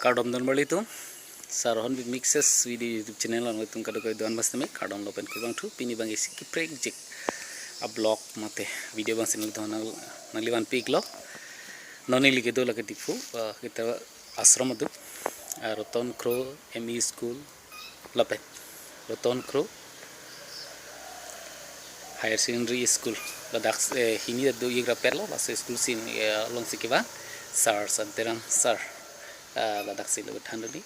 Kardom don bali tu Rohon Bey mixes video YouTube channel on tum kado koi don bastame kardom lopen kubang tu pini bang isi ki project a blog mate video bang sinul don naliwan pig lo noni like do lake Diphu kita ashram tu Ratan Kro M.E school lopen Ratan Kro higher secondary school ladak hini do yigra perlo bas school sin long sikiba Sar Shantiram Sar ladak sila bertandali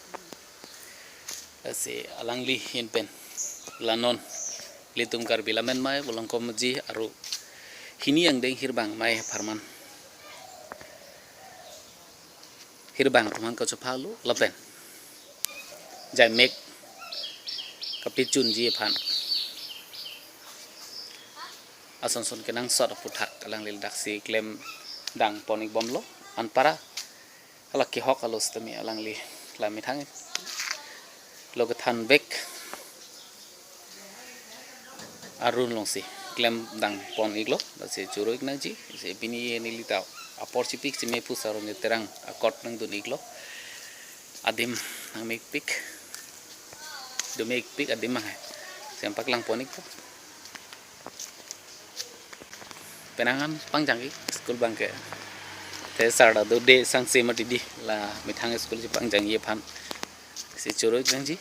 si alangli in pen lanon litum Karbi Lammet mai Volongkom Aji aru hini yang deng hirbang mai farman hirbang teman kau cepalu lapen jai mek kapicun ji pan asonson kenang sot putak alang lil daksi klem dang ponik bomlo anpara alak ki hok alus temi alang li Lammet hang logathan bek arun longsi klem dang pon iglo se churo igna ji se bini ni litau apor chipik se me pusaro ne terang akot nang dun iglo adim nang make pik do make pik adim mang sempak lang ponik po penangan pangjang ki school bangke te sarda do de sang se mati di la mithang school ji pangjang ye phan se churo igna ji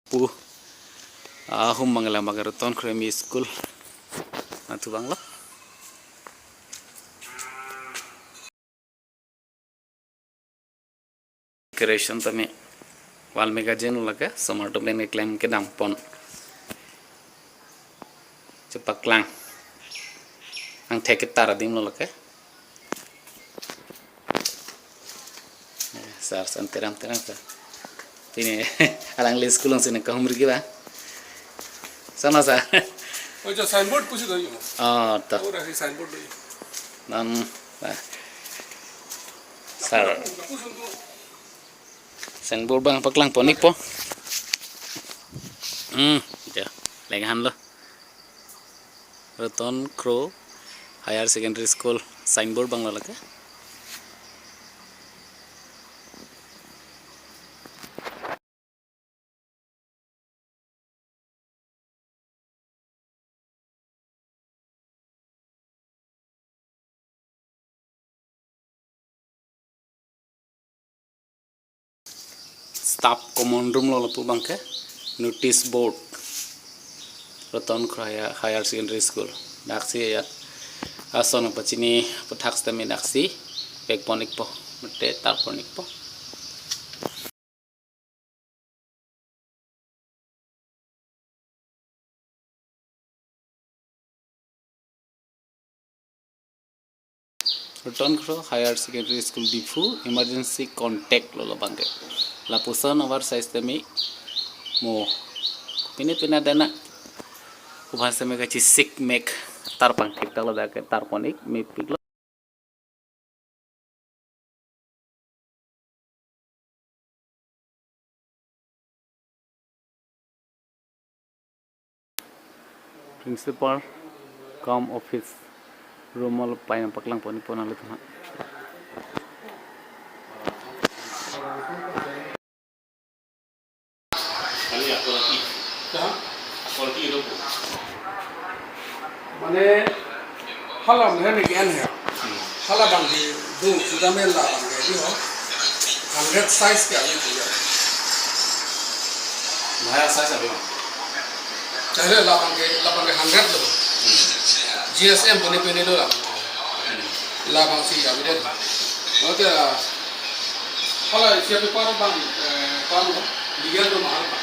pu hum mangala magar Ratan Kro M.E school atu banglo creation tame wal magazine laka somato plane claim ke dam pon cepak lang ang theket tara dim lo laka Sar Shantiram Terang ini alang le school sini kahumri ki ba sana sa oh jo signboard pusi do yo ta ora si signboard do nan sar signboard bang paklang ponik po ja legahan lo Ratan Kro higher secondary school signboard bang lo laka staff common room lo lapu bangke notice board Ratan Kro higher secondary school daksi ya ason pachini puthak stami daksi bek ponik po mate tar ponik po Ratan Kro higher secondary school Diphu emergency contact lo bangke la pusan over size temi mo pina dana ubhan se me kachi sik mek tar pang kita lo da ke tar ponik me piglo principal come office room lo paina paklang ponik pona lo tuma kali aku lagi itu mane halam he ne gen he hala bang di du sudamen la bang di ho 100 size ke ali tu ya Maya size abi chahe la bang 100 lo GSM bone pene lo la bang si abi de oke hala siapa par bang par ligar do mahal